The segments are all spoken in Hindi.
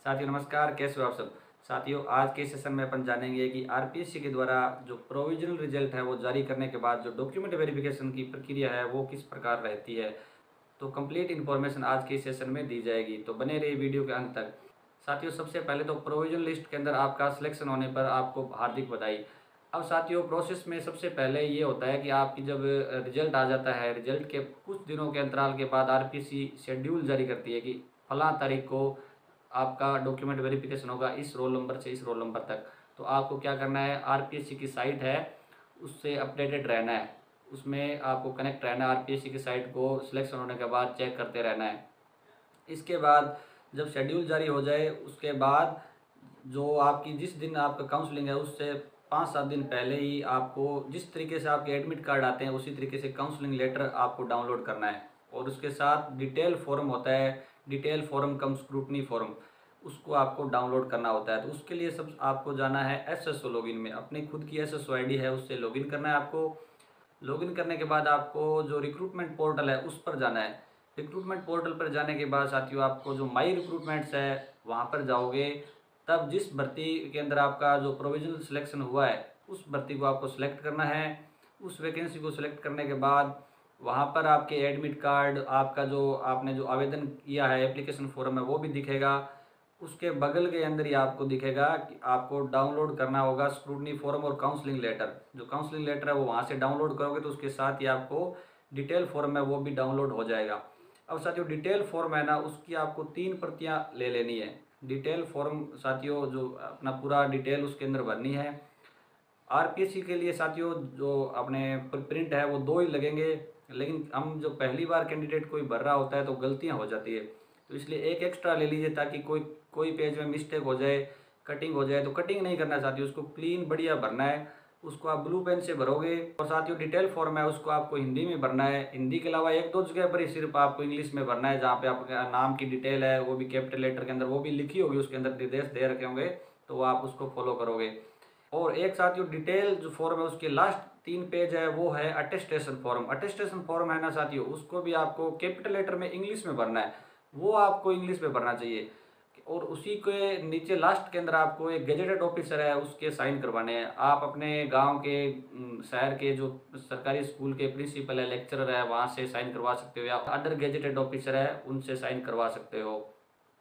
साथियों नमस्कार, कैसे हो आप सब। साथियों आज के सेशन में अपन जानेंगे कि आरपीएससी के द्वारा जो प्रोविजनल रिजल्ट है वो जारी करने के बाद जो डॉक्यूमेंट वेरिफिकेशन की प्रक्रिया है वो किस प्रकार रहती है। तो कंप्लीट इन्फॉर्मेशन आज के सेशन में दी जाएगी, तो बने रहिए वीडियो के अंत तक। साथियों सबसे पहले तो प्रोविजनल लिस्ट के अंदर आपका सिलेक्शन होने पर आपको हार्दिक बधाई। अब साथियों प्रोसेस में सबसे पहले ये होता है कि आपकी जब रिजल्ट आ जाता है, रिजल्ट के कुछ दिनों के अंतराल के बाद आरपीएससी शेड्यूल जारी करती है कि फलां तारीख को आपका डॉक्यूमेंट वेरिफिकेशन होगा इस रोल नंबर से इस रोल नंबर तक। तो आपको क्या करना है, आरपीएससी की साइट है उससे अपडेटेड रहना है, उसमें आपको कनेक्ट रहना है। आरपीएससी की साइट को सिलेक्शन होने के बाद चेक करते रहना है। इसके बाद जब शेड्यूल जारी हो जाए उसके बाद जो आपकी जिस दिन आपका काउंसलिंग है उससे 5-7 दिन पहले ही आपको जिस तरीके से आपके एडमिट कार्ड आते हैं उसी तरीके से काउंसलिंग लेटर आपको डाउनलोड करना है। और उसके साथ डिटेल फॉर्म होता है, डिटेल फॉर्म कम स्क्रूटनी फॉर्म, उसको आपको डाउनलोड करना होता है। तो उसके लिए सब आपको जाना है एसएसओ लॉगिन में, अपनी खुद की एसएसओ आईडी है उससे लॉगिन करना है आपको। लॉगिन करने के बाद आपको जो रिक्रूटमेंट पोर्टल है उस पर जाना है। रिक्रूटमेंट पोर्टल पर जाने के बाद साथियों आपको जो माई रिक्रूटमेंट्स है वहाँ पर जाओगे, तब जिस भर्ती के अंदर आपका जो प्रोविजनल सिलेक्शन हुआ है उस भर्ती को आपको सिलेक्ट करना है। उस वैकेंसी को सिलेक्ट करने के बाद वहाँ पर आपके एडमिट कार्ड, आपका जो आपने जो आवेदन किया है एप्लीकेशन फॉर्म है वो भी दिखेगा। उसके बगल के अंदर ही आपको दिखेगा कि आपको डाउनलोड करना होगा स्क्रूटनी फॉर्म और काउंसलिंग लेटर। जो काउंसलिंग लेटर है वो वहाँ से डाउनलोड करोगे तो उसके साथ ही आपको डिटेल फॉर्म है वो भी डाउनलोड हो जाएगा। अब साथियों डिटेल फॉर्म है ना, उसकी आपको 3 प्रतियाँ ले लेनी है। डिटेल फॉर्म साथियों जो अपना पूरा डिटेल उसके अंदर भरनी है। आरपीएससी के लिए साथियों जो अपने प्रिंट है वो 2 ही लगेंगे, लेकिन हम जो पहली बार कैंडिडेट कोई भर रहा होता है तो गलतियां हो जाती है, तो इसलिए एक एक्स्ट्रा ले लीजिए ताकि कोई कोई पेज में मिस्टेक हो जाए, कटिंग हो जाए तो कटिंग नहीं करना साथियों, उसको क्लीन बढ़िया भरना है। उसको आप ब्लू पेन से भरोगे। और साथियों डिटेल फॉर्म है उसको आपको हिंदी में भरना है। हिंदी के अलावा 1-2 जगह पर ही सिर्फ आपको इंग्लिश में भरना है, जहाँ पे आपका नाम की डिटेल है वो भी कैपिटल लेटर के अंदर वो भी लिखी होगी, उसके अंदर निर्देश दे रखे होंगे, तो आप उसको फॉलो करोगे। और एक साथियों डिटेल जो फॉर्म है उसके लास्ट 3 पेज है वो है अटेस्टेशन फॉर्म। अटेस्टेशन फॉर्म है ना साथियों, उसको भी आपको कैपिटल लेटर में इंग्लिश में भरना है, वो आपको इंग्लिश में भरना चाहिए। और उसी के नीचे लास्ट के अंदर आपको एक गेजेटेड ऑफिसर है उसके साइन करवाने हैं। आप अपने गांव के शहर के जो सरकारी स्कूल के प्रिंसिपल है, लेक्चरर है, वहाँ से साइन करवा सकते हो, या अदर गेजेटेड ऑफिसर है उनसे साइन करवा सकते हो।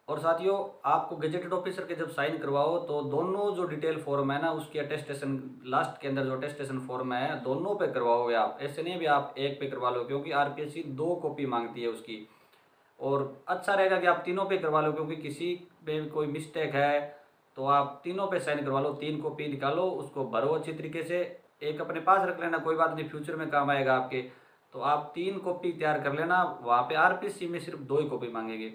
और साथियों आपको गेजेटेड ऑफिसर के जब साइन करवाओ तो दोनों जो डिटेल फॉर्म है ना उसकी अटेस्टेशन लास्ट के अंदर जो अटेस्टेशन फॉर्म है दोनों पे करवाओगे आप, ऐसे नहीं भी आप एक पे करवा लो, क्योंकि आरपीएससी 2 कॉपी मांगती है उसकी। और अच्छा रहेगा कि आप तीनों पे करवा लो, क्योंकि किसी पे कोई मिस्टेक है तो आप तीनों पे साइन करवा लो। 3 कॉपी निकालो, उसको भरो अच्छी तरीके से, एक अपने पास रख लेना, कोई बात नहीं फ्यूचर में काम आएगा आपके। तो आप 3 कॉपी तैयार कर लेना, वहाँ पे आरपीएससी में सिर्फ 2 ही कॉपी मांगेंगे।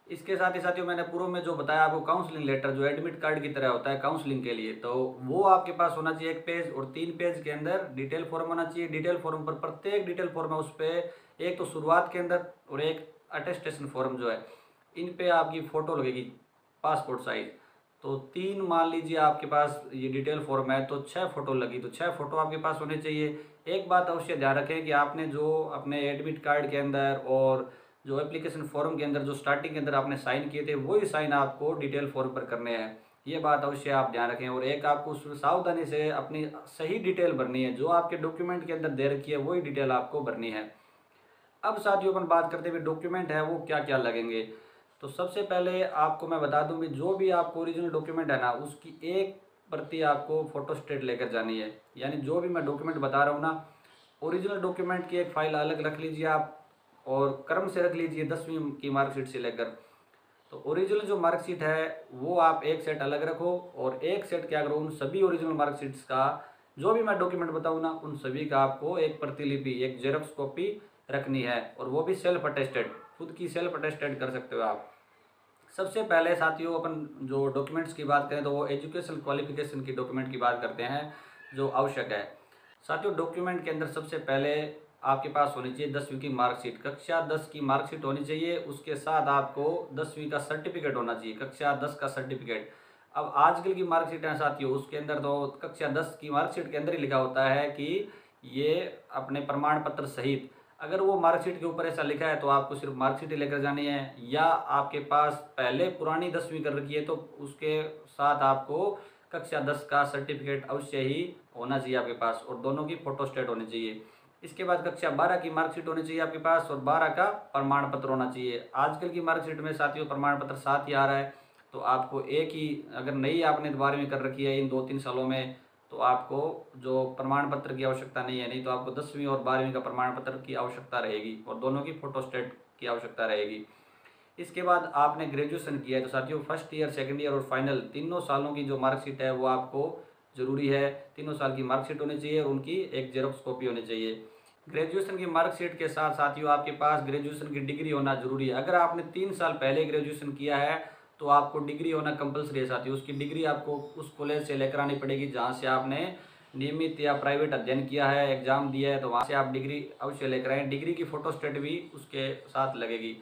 इसके साथ ही साथियों मैंने पूर्व में जो बताया आपको काउंसलिंग लेटर जो एडमिट कार्ड की तरह होता है काउंसलिंग के लिए, तो वो आपके पास होना चाहिए 1 पेज, और 3 पेज के अंदर डिटेल फॉर्म होना चाहिए। डिटेल फॉर्म पर प्रत्येक डिटेल फॉर्म है उस पर एक तो शुरुआत के अंदर और एक अटेस्टेशन फॉर्म जो है, इन पे आपकी फ़ोटो लगेगी पासपोर्ट साइज। तो 3 मान लीजिए आपके पास ये डिटेल फॉर्म है तो 6 फोटो लगी, तो 6 फोटो आपके पास होने चाहिए। एक बात अवश्य ध्यान रखें कि आपने जो अपने एडमिट कार्ड के अंदर और जो एप्लीकेशन फॉर्म के अंदर जो स्टार्टिंग के अंदर आपने साइन किए थे वही साइन आपको डिटेल फॉर्म पर करने हैं, ये बात अवश्य आप ध्यान रखें। और एक आपको सावधानी से अपनी सही डिटेल भरनी है, जो आपके डॉक्यूमेंट के अंदर दे रखी है वही डिटेल आपको भरनी है। अब साथियों अपन बात करते हुए डॉक्यूमेंट है वो क्या क्या लगेंगे। तो सबसे पहले आपको मैं बता दूं कि जो भी आपको ओरिजिनल डॉक्यूमेंट है ना उसकी एक प्रति आपको फोटोस्टेट लेकर जानी है। यानी जो भी मैं डॉक्यूमेंट बता रहा हूँ ना, ओरिजिनल डॉक्यूमेंट की एक फ़ाइल अलग रख लीजिए आप, और क्रम से रख लीजिए 10वीं की मार्कशीट से लेकर। तो ओरिजिनल जो मार्कशीट है वो आप एक सेट अलग रखो, और एक सेट क्या करो, उन सभी ओरिजिनल मार्कशीट्स का जो भी मैं डॉक्यूमेंट बताऊँ ना उन सभी का आपको एक प्रतिलिपि, एक जेरॉक्स कॉपी रखनी है, और वो भी सेल्फ अटेस्टेड, खुद की सेल्फ अटेस्टेड कर सकते हो आप। सबसे पहले साथियों अपन जो डॉक्यूमेंट्स की बात करें तो वो एजुकेशन क्वालिफिकेशन की डॉक्यूमेंट की बात करते हैं जो आवश्यक है। साथियों डॉक्यूमेंट के अंदर सबसे पहले आपके पास होनी चाहिए 10वीं की मार्कशीट, कक्षा 10 की मार्कशीट होनी चाहिए। उसके साथ आपको 10वीं का सर्टिफिकेट होना चाहिए, कक्षा 10 का सर्टिफिकेट। अब आजकल की मार्कशीट है साथियों उसके अंदर तो कक्षा 10 की मार्कशीट के अंदर ही लिखा होता है कि ये अपने प्रमाण पत्र सहित अगर वो मार्कशीट के ऊपर ऐसा लिखा है तो आपको सिर्फ मार्कशीट ही लेकर जानी है, या आपके पास पहले पुरानी 10वीं कर रखी है तो उसके साथ आपको कक्षा 10 का सर्टिफिकेट अवश्य ही होना चाहिए आपके पास, और दोनों की फोटोस्टेट होनी चाहिए। इसके बाद कक्षा 12 की मार्कशीट होनी चाहिए आपके पास, और 12 का प्रमाण पत्र होना चाहिए। आजकल की मार्कशीट में साथियों प्रमाण पत्र साथ ही आ रहा है, तो आपको एक ही, अगर नहीं आपने 12वीं कर रखी है इन 2-3 सालों में, तो आपको जो प्रमाण पत्र की आवश्यकता नहीं है, नहीं तो आपको 10वीं और 12वीं का प्रमाण पत्र की आवश्यकता रहेगी, और दोनों की फोटोस्टेट की आवश्यकता रहेगी। इसके बाद आपने ग्रेजुएशन किया है तो साथियों फर्स्ट ईयर, सेकंड ईयर और फाइनल तीनों सालों की जो मार्कशीट है वो आपको ज़रूरी है। तीनों साल की मार्कशीट होनी चाहिए और उनकी एक जेरोक्स कॉपी होनी चाहिए। ग्रेजुएशन की मार्कशीट के साथ साथियों आपके पास ग्रेजुएशन की डिग्री होना जरूरी है। अगर आपने 3 साल पहले ग्रेजुएशन किया है तो आपको डिग्री होना कंपलसरी है साथियों। उसकी डिग्री आपको उस कॉलेज से लेकर आनी पड़ेगी जहाँ से आपने नियमित या प्राइवेट अध्ययन किया है, एग्जाम दिया है, तो वहाँ से आप डिग्री अवश्य लेकर आएँ। डिग्री की फोटोस्टेट भी उसके साथ लगेगी।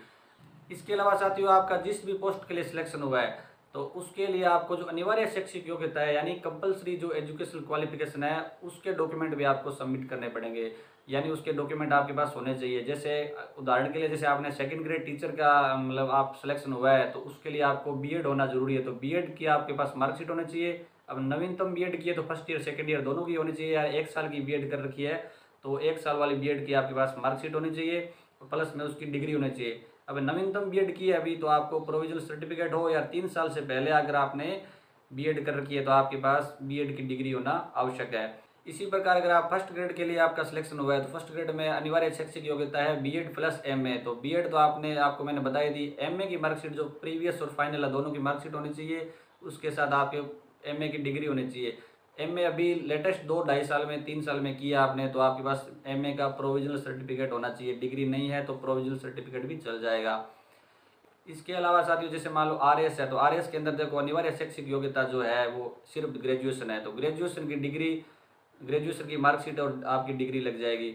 इसके अलावा साथियों आपका जिस भी पोस्ट के लिए सिलेक्शन हुआ है तो उसके लिए आपको जो अनिवार्य शैक्षिक योग्यता है यानी कंपलसरी जो एजुकेशनल क्वालिफिकेशन है उसके डॉक्यूमेंट भी आपको सबमिट करने पड़ेंगे, यानी उसके डॉक्यूमेंट आपके पास होने चाहिए। जैसे उदाहरण के लिए जैसे आपने सेकंड ग्रेड टीचर का मतलब आप सिलेक्शन हुआ है तो उसके लिए आपको बीएड होना जरूरी है, तो बीएड की आपके पास मार्कशीट होनी चाहिए। अब नवीनतम बीएड की है तो फर्स्ट ईयर सेकंड ईयर दोनों की होनी चाहिए, या 1 साल की बीएड कर रखी है तो 1 साल वाली बीएड की आपके पास मार्कशीट होनी चाहिए, प्लस में उसकी डिग्री होनी चाहिए। अब नवीनतम बीएड की है अभी तो आपको प्रोविजनल सर्टिफिकेट हो, या 3 साल से पहले अगर आपने बीएड कर रखी है तो आपके पास बीएड की डिग्री होना आवश्यक है। इसी प्रकार अगर आप फर्स्ट ग्रेड के लिए आपका सिलेक्शन हुआ है तो फर्स्ट ग्रेड में अनिवार्य शैक्षिक योग्यता है बीएड प्लस एमए। तो बीएड तो आपको मैंने बताई दी। एमए की मार्कशीट जो प्रीवियस और फाइनल है दोनों की मार्कशीट होनी चाहिए, उसके साथ आपके एमए की डिग्री होनी चाहिए। एमए अभी लेटेस्ट 2-2.5 साल में 3 साल में किया आपने तो आपके पास एमए का प्रोविजनल सर्टिफिकेट होना चाहिए। डिग्री नहीं है तो प्रोविजनल सर्टिफिकेट भी चल जाएगा। इसके अलावा साथियों जैसे मान लो आरएस है तो आरएस के अंदर देखो अनिवार्य शैक्षिक योग्यता जो है वो सिर्फ ग्रेजुएशन है, तो ग्रेजुएशन की डिग्री, ग्रेजुएशन की मार्कशीट और आपकी डिग्री लग जाएगी।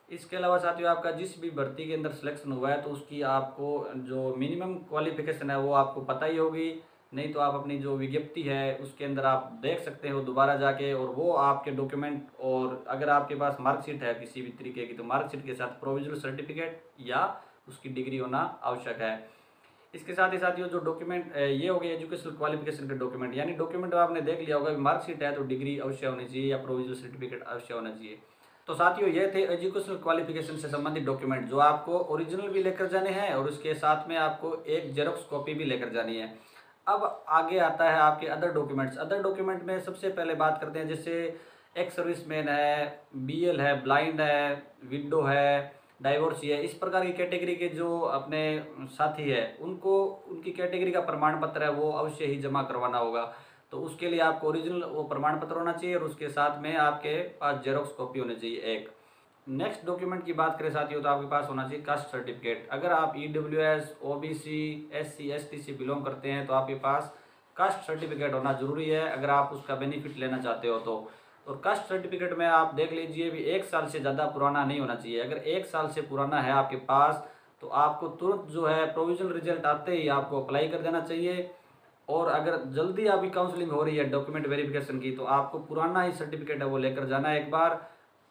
इसके अलावा साथियों आपका जिस भी भर्ती के अंदर सिलेक्शन हुआ है तो उसकी आपको जो मिनिमम क्वालिफिकेशन है वो आपको पता ही होगी, नहीं तो आप अपनी जो विज्ञप्ति है उसके अंदर आप देख सकते हो दोबारा जाके, और वो आपके डॉक्यूमेंट, और अगर आपके पास मार्कशीट है किसी भी तरीके की तो मार्कशीट के साथ प्रोविजनल सर्टिफिकेट या उसकी डिग्री होना आवश्यक है। इसके साथ ही साथियों जो डॉक्यूमेंट ये हो गए एजुकेशनल क्वालिफिकेशन के डॉक्यूमेंट, यानी डॉक्यूमेंट आपने देख लिया होगा मार्कशीट है तो डिग्री अवश्य होनी चाहिए या प्रोविजनल सर्टिफिकेट अवश्य होना चाहिए। तो साथियों ये थे एजुकेशनल क्वालिफिकेशन से संबंधित डॉक्यूमेंट जो आपको ओरिजिनल भी लेकर जाने हैं और उसके साथ में आपको एक जेरोक्स कॉपी भी लेकर जानी है। अब आगे आता है आपके अदर डॉक्यूमेंट्स। अदर डॉक्यूमेंट में सबसे पहले बात करते हैं जैसे एक्स सर्विसमैन है, बीएल है, ब्लाइंड है, विडो है, डाइवोर्सी है, इस प्रकार की कैटेगरी के जो अपने साथी है उनको उनकी कैटेगरी का प्रमाण पत्र है वो अवश्य ही जमा करवाना होगा। तो उसके लिए आपको ओरिजिनल वो प्रमाण पत्र होना चाहिए और उसके साथ में आपके पास जेरोक्स कॉपी होनी चाहिए एक। नेक्स्ट डॉक्यूमेंट की बात करें साथियों तो आपके पास होना चाहिए कास्ट सर्टिफिकेट। अगर आप ईडब्ल्यूएस, ओबीसी, एससी, एसटी से बिलोंग करते हैं तो आपके पास कास्ट सर्टिफिकेट होना जरूरी है अगर आप उसका बेनिफिट लेना चाहते हो तो। और कास्ट सर्टिफिकेट में आप देख लीजिए भी 1 साल से ज़्यादा पुराना नहीं होना चाहिए। अगर 1 साल से पुराना है आपके पास तो आपको तुरंत जो है प्रोविजनल रिजल्ट आते ही आपको अप्लाई कर देना चाहिए। और अगर जल्दी आपकी काउंसलिंग हो रही है डॉक्यूमेंट वेरिफिकेशन की तो आपको पुराना ही सर्टिफिकेट है वो लेकर जाना है एक बार,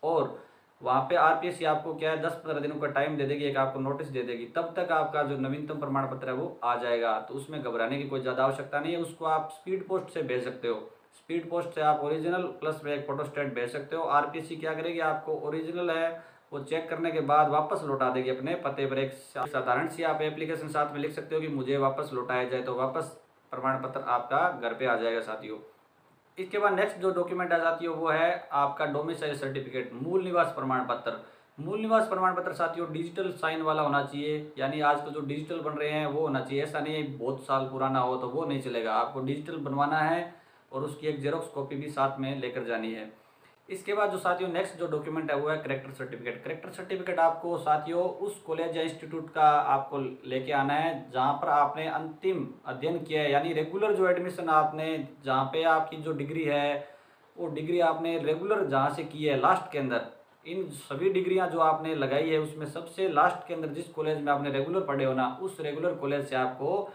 और वहाँ पे आरपीएससी आपको क्या है 10-15 दिनों का टाइम दे देगी, एक आपको नोटिस दे देगी, तब तक आपका जो नवीनतम प्रमाण पत्र है वो आ जाएगा। तो उसमें घबराने की कोई ज़्यादा आवश्यकता नहीं है। उसको आप स्पीड पोस्ट से भेज सकते हो। स्पीड पोस्ट से आप ओरिजिनल प्लस में एक फोटोस्टेट भेज सकते हो। आरपीएससी क्या करेगी आपको ओरिजिनल है वो चेक करने के बाद वापस लौटा देगी अपने पते पर। एक साधारण सी आप एप्लीकेशन साथ में लिख सकते हो कि मुझे वापस लौटाया जाए, तो वापस प्रमाण पत्र आपका घर पे आ जाएगा साथियों। इसके बाद नेक्स्ट जो डॉक्यूमेंट आ जाती है वो है आपका डोमिसाइल सर्टिफिकेट, मूल निवास प्रमाण पत्र। मूल निवास प्रमाण पत्र साथियों डिजिटल साइन वाला होना चाहिए, यानी आजकल जो डिजिटल बन रहे हैं वो होना चाहिए। ऐसा नहीं है बहुत साल पुराना हो तो वो नहीं चलेगा, आपको डिजिटल बनवाना है और उसकी एक जेरोक्स कॉपी भी साथ में लेकर जानी है। इसके बाद जो साथियों नेक्स्ट जो डॉक्यूमेंट है वो है करेक्टर सर्टिफिकेट। करेक्टर सर्टिफिकेट आपको साथियों उस कॉलेज या इंस्टीट्यूट का आपको लेके आना है जहाँ पर आपने अंतिम अध्ययन किया है, यानी रेगुलर जो एडमिशन आपने जहाँ पे आपकी जो डिग्री है वो डिग्री आपने रेगुलर जहाँ से की है लास्ट के अंदर, इन सभी डिग्रियाँ जो आपने लगाई है उसमें सबसे लास्ट के अंदर जिस कॉलेज में आपने रेगुलर पढ़े हो ना उस रेगुलर कॉलेज से आपको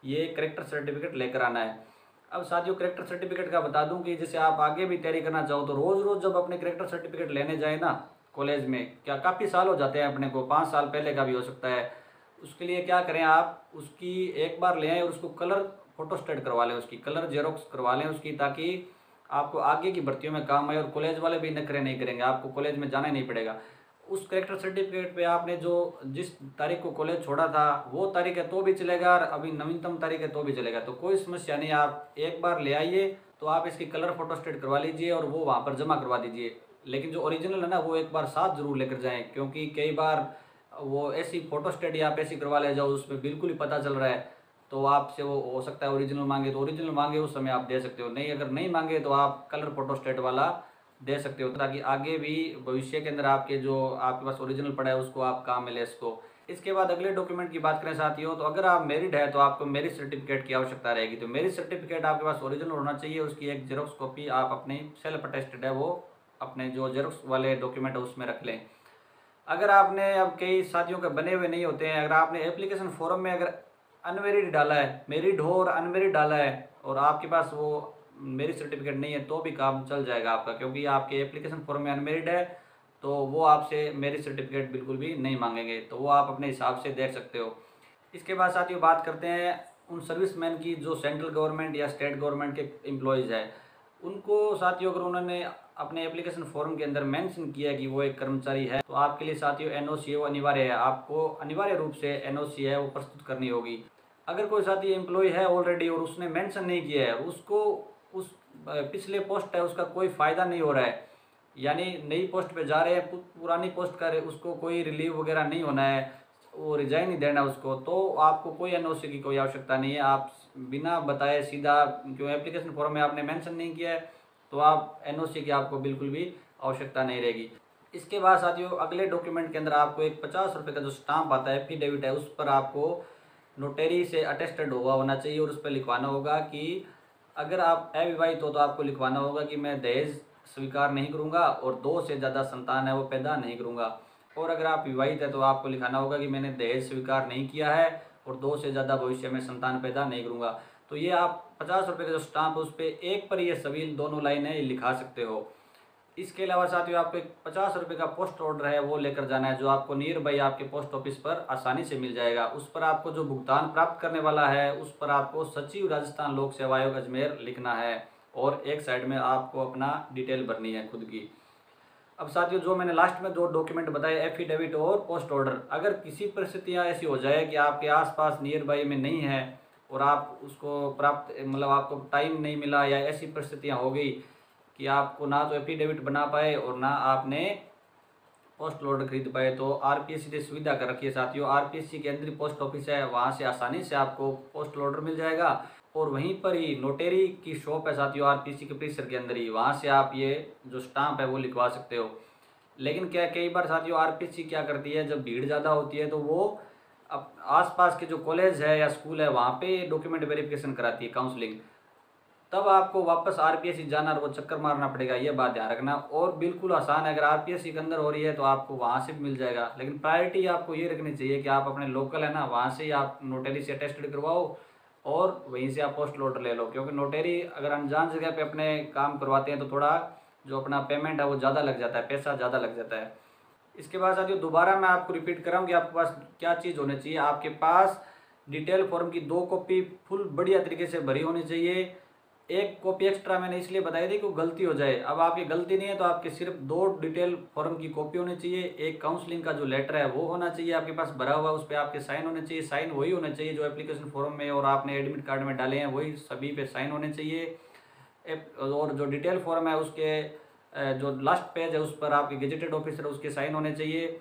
ये करेक्टर सर्टिफिकेट लेकर आना है। अब साथियों करेक्टर सर्टिफिकेट का बता दूं कि जैसे आप आगे भी तैयारी करना चाहो तो रोज़ रोज़ जब अपने करेक्टर सर्टिफिकेट लेने जाए ना कॉलेज में, क्या काफ़ी साल हो जाते हैं अपने को, 5 साल पहले का भी हो सकता है। उसके लिए क्या करें, आप उसकी एक बार ले आएँ और उसको कलर फोटोस्टेट करवा लें, उसकी कलर जेरोक्स करवा लें उसकी, ताकि आपको आगे की भर्तियों में काम आए और कॉलेज वाले भी नखरे नहीं करेंगे, आपको कॉलेज में जाना ही नहीं पड़ेगा। उस कैरेक्टर सर्टिफिकेट पे आपने जो जिस तारीख को कॉलेज छोड़ा था वो तारीख है तो भी चलेगा, और अभी नवीनतम तारीख है तो भी चलेगा, तो कोई समस्या नहीं। आप एक बार ले आइए तो आप इसकी कलर फोटोस्टेट करवा लीजिए और वो वहाँ पर जमा करवा दीजिए। लेकिन जो ओरिजिनल है ना वो एक बार साथ जरूर लेकर जाएं, क्योंकि कई बार वो ऐसी फोटोस्टेट या आप ऐसी करवा ले जाओ उसमें बिल्कुल ही पता चल रहा है, तो आपसे वो हो सकता है ओरिजिनल मांगे, तो ओरिजिनल मांगे उस समय आप दे सकते हो, नहीं अगर नहीं मांगे तो आप कलर फोटोस्टेट वाला दे सकते हो, ताकि आगे भी भविष्य के अंदर आपके जो आपके पास ओरिजिनल पड़ा है उसको आप काम में ले सको। इसके बाद अगले डॉक्यूमेंट की बात करें साथियों, तो अगर आप मैरिड है तो आपको मैरिज सर्टिफिकेट की आवश्यकता रहेगी। तो मैरिज सर्टिफिकेट आपके पास ओरिजिनल होना चाहिए, उसकी एक जेरोक्स कॉपी आप अपनी सेल्फ अटेस्टेड है वो अपने जो जेरोक्स वाले डॉक्यूमेंट है उसमें रख लें। अगर आपने, अब कई साथियों के बने हुए नहीं होते हैं, अगर आपने एप्लीकेशन फॉर्म में अगर अनमेरिड डाला है, मेरिड हो और अनमेरिड डाला है और आपके पास वो मैरिज सर्टिफिकेट नहीं है तो भी काम चल जाएगा आपका, क्योंकि आपके एप्लीकेशन फॉर्म में अनमेरिड है तो वो आपसे मैरिज सर्टिफिकेट बिल्कुल भी नहीं मांगेंगे, तो वो आप अपने हिसाब से देख सकते हो। इसके बाद साथियों बात करते हैं उन सर्विसमैन की जो सेंट्रल गवर्नमेंट या स्टेट गवर्नमेंट के एम्प्लॉयज़ है, उनको साथियों अगर उन्होंने अपने एप्लीकेशन फॉर्म के अंदर मेंशन किया है कि वो एक कर्मचारी है, तो आपके लिए साथियों एनओसी वो अनिवार्य है, आपको अनिवार्य रूप से एनओसी है वो प्रस्तुत करनी होगी। अगर कोई साथी एम्प्लॉय है ऑलरेडी और उसने मेंशन नहीं किया है, उसको उस पिछले पोस्ट है उसका कोई फ़ायदा नहीं हो रहा है, यानी नई पोस्ट पे जा रहे हैं, पुरानी पोस्ट का उसको कोई रिलीव वगैरह नहीं होना है, वो रिजाइन नहीं देना उसको, तो आपको कोई एनओसी की कोई आवश्यकता नहीं है। आप बिना बताए सीधा, क्यों एप्लीकेशन फॉर्म में आपने मेंशन नहीं किया है, तो आप एनओसी की आपको बिल्कुल भी आवश्यकता नहीं रहेगी। इसके बाद साथियों अगले डॉक्यूमेंट के अंदर आपको एक 50 रुपये का जो स्टाम्प आता है, एफिडेविट है, उस पर आपको नोटेरी से अटेस्टेड हुआ होना चाहिए और उस पर लिखवाना होगा कि अगर आप अविवाहित हो तो आपको लिखवाना होगा कि मैं दहेज स्वीकार नहीं करूंगा और 2 से ज़्यादा संतान है वो पैदा नहीं करूंगा, और अगर आप विवाहित है तो आपको लिखाना होगा कि मैंने दहेज स्वीकार नहीं किया है और 2 से ज़्यादा भविष्य में संतान पैदा नहीं करूंगा। तो ये आप 50 रुपये का जो स्टाम्प उस पर एक पर ये सभी दोनों लाइनें लिखा सकते हो। इसके अलावा साथियों आपको एक 50 रुपये का पोस्ट ऑर्डर है वो लेकर जाना है, जो आपको नियर बाई आपके पोस्ट ऑफिस पर आसानी से मिल जाएगा। उस पर आपको जो भुगतान प्राप्त करने वाला है उस पर आपको सचिव राजस्थान लोक सेवा आयोग अजमेर लिखना है और एक साइड में आपको अपना डिटेल भरनी है खुद की। अब साथियों जो मैंने लास्ट में 2 डॉक्यूमेंट बताए, एफिडेविट और पोस्ट ऑर्डर, अगर किसी परिस्थितियाँ ऐसी हो जाए कि आपके आसपास नियर बाई में नहीं है और आप उसको प्राप्त मतलब आपको टाइम नहीं मिला या ऐसी परिस्थितियाँ हो गई कि आपको ना तो एफिडेविट बना पाए और ना आपने पोस्ट ऑर्डर खरीद पाए, तो आरपीएससी ने सुविधा कर रखी है साथियों। आरपीएससी के अंदर पोस्ट ऑफिस है, वहाँ से आसानी से आपको पोस्ट ऑर्डर मिल जाएगा और वहीं पर ही नोटेरी की शॉप है साथियों आरपीएससी के परिसर के अंदर ही, वहाँ से आप ये जो स्टाम्प है वो लिखवा सकते हो। लेकिन क्या कई बार साथियों आरपीएससी क्या करती है, जब भीड़ ज़्यादा होती है तो वो अब आसपास के जो कॉलेज है या स्कूल है वहाँ पे डॉक्यूमेंट वेरिफिकेशन कराती है, काउंसलिंग, तब आपको वापस आरपीएससी जाना और वो चक्कर मारना पड़ेगा, ये बात ध्यान रखना। और बिल्कुल आसान है, अगर आरपीएससी के अंदर हो रही है तो आपको वहाँ से भी मिल जाएगा, लेकिन प्रायोरिटी आपको ये रखनी चाहिए कि आप अपने लोकल है ना वहाँ से ही आप नोटरी से अटेस्टेड करवाओ और वहीं से आप पोस्ट ऑर्डर ले लो, क्योंकि नोटरी अगर अनजान जगह पे अपने काम करवाते हैं तो थोड़ा जो अपना पेमेंट है वो ज़्यादा लग जाता है, पैसा ज़्यादा लग जाता है। इसके बाद साथियों दोबारा मैं आपको रिपीट कर रहा हूँ कि आपके पास क्या चीज़ होनी चाहिए, आपके पास डिटेल फॉर्म की 2 कॉपी फुल बढ़िया तरीके से भरी होनी चाहिए। एक कॉपी एक्स्ट्रा मैंने इसलिए बताई थी कि गलती हो जाए, अब आपकी गलती नहीं है तो आपके सिर्फ 2 डिटेल फॉर्म की कॉपी होनी चाहिए, एक काउंसलिंग का जो लेटर है वो होना चाहिए आपके पास भरा हुआ, उस पर आपके साइन होने चाहिए, साइन वही होने चाहिए जो एप्लीकेशन फॉर्म में और आपने एडमिट कार्ड में डाले हैं वही सभी पे साइन होने चाहिए। और जो डिटेल फॉर्म है उसके जो लास्ट पेज है उस पर आपके गेजेटेड ऑफिसर उसके साइन होने चाहिए।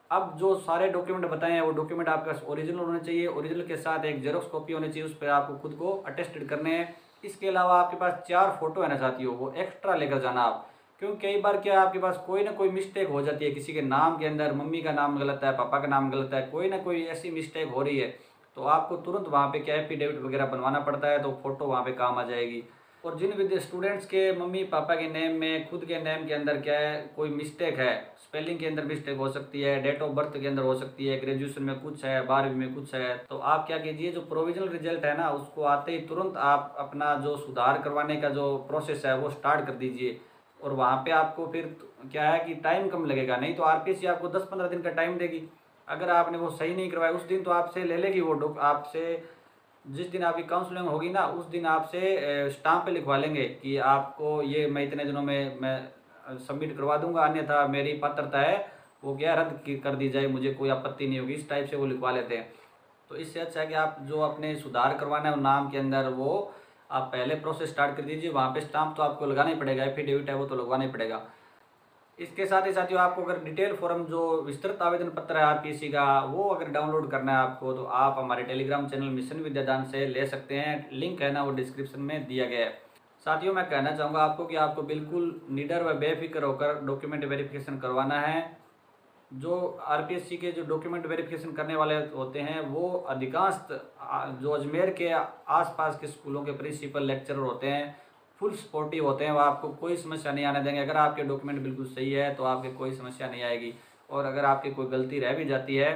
अब जो सारे डॉक्यूमेंट बताए हैं वो डॉक्यूमेंट आपके पास ओरिजिनल होने चाहिए, ओरिजिनल के साथ एक जेरोक्स कॉपी होनी चाहिए, उस पर आपको खुद को अटेस्टेड करने हैं। इसके अलावा आपके पास 4 फोटो है ना साथियों, वो एक्स्ट्रा लेकर जाना आप, क्योंकि कई बार क्या आपके पास कोई ना कोई मिस्टेक हो जाती है, किसी के नाम के अंदर मम्मी का नाम गलत है, पापा का नाम गलत है, कोई ना कोई ऐसी मिस्टेक हो रही है, तो आपको तुरंत वहाँ पे क्या एफिडेविट वगैरह बनवाना पड़ता है, तो फोटो वहाँ पे काम आ जाएगी। और जिन विद्या स्टूडेंट्स के मम्मी पापा के नेम में खुद के नेम के अंदर क्या है कोई मिस्टेक है, स्पेलिंग के अंदर मिस्टेक हो सकती है, डेट ऑफ बर्थ के अंदर हो सकती है, ग्रेजुएशन में कुछ है, 12वीं में कुछ है, तो आप क्या कीजिए जो प्रोविजनल रिजल्ट है ना उसको आते ही तुरंत आप अपना जो सुधार करवाने का जो प्रोसेस है वो स्टार्ट कर दीजिए, और वहाँ पे आपको फिर क्या है कि टाइम कम लगेगा, नहीं तो आरपीएससी आपको 10-15 दिन का टाइम देगी। अगर आपने वो सही नहीं करवाया उस दिन तो आपसे ले लेगी वो आपसे जिस दिन आपकी काउंसलिंग होगी ना उस दिन आपसे स्टाम्प पे लिखवा लेंगे कि आपको ये मैं इतने दिनों में मैं सबमिट करवा दूंगा, अन्यथा मेरी पात्रता है वो क्या रद्द कर दी जाए, मुझे कोई आपत्ति नहीं होगी, इस टाइप से वो लिखवा लेते हैं। तो इससे अच्छा है कि आप जो अपने सुधार करवाना है नाम के अंदर वो आप पहले प्रोसेस स्टार्ट कर दीजिए, वहाँ पे स्टाम्प तो आपको लगाना ही पड़ेगा, एफिडेविट है वो तो लगवाना ही पड़ेगा। इसके साथ ही साथियों आपको अगर डिटेल फॉर्म जो विस्तृत आवेदन पत्र है आरपीएससी का वो अगर डाउनलोड करना है आपको तो आप हमारे टेलीग्राम चैनल मिशन विद्यादान से ले सकते हैं, लिंक है ना वो डिस्क्रिप्शन में दिया गया है। साथियों मैं कहना चाहूँगा आपको कि आपको बिल्कुल निडर व बेफिक्र होकर डॉक्यूमेंट वेरिफिकेशन करवाना है। जो आरपीएससी के जो डॉक्यूमेंट वेरिफिकेशन करने वाले होते हैं वो अधिकांश जो अजमेर के आसपास के स्कूलों के प्रिंसिपल लेक्चरर होते हैं, फुल सपोर्टिव होते हैं, वो आपको कोई समस्या नहीं आने देंगे। अगर आपके डॉक्यूमेंट बिल्कुल सही है तो आपके कोई समस्या नहीं आएगी, और अगर आपकी कोई गलती रह भी जाती है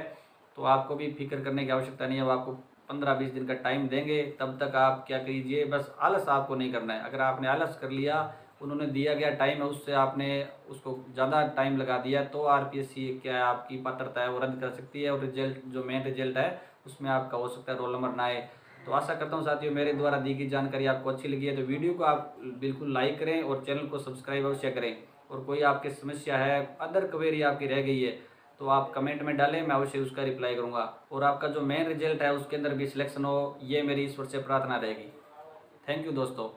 तो आपको भी फिक्र करने की आवश्यकता नहीं है। वो आपको 15-20 दिन का टाइम देंगे, तब तक आप क्या कीजिए, बस आलस आपको नहीं करना है। अगर आपने आलस कर लिया, उन्होंने दिया गया टाइम है उससे आपने उसको ज़्यादा टाइम लगा दिया, तो आरपीएससी क्या है आपकी पात्रता है वो रद्द कर सकती है, और रिजल्ट जो मेन रिजल्ट है उसमें आपका हो सकता है रोल नंबर ना आए। तो आशा करता हूँ साथियों मेरे द्वारा दी गई जानकारी आपको अच्छी लगी है तो वीडियो को आप बिल्कुल लाइक करें और चैनल को सब्सक्राइब अवश्य करें। और कोई आपकी समस्या है, अदर क्वेरी आपकी रह गई है तो आप कमेंट में डालें, मैं अवश्य उसका रिप्लाई करूँगा। और आपका जो मेन रिजल्ट है उसके अंदर भी सिलेक्शन हो, ये मेरी ईश्वर से प्रार्थना रहेगी। थैंक यू दोस्तों।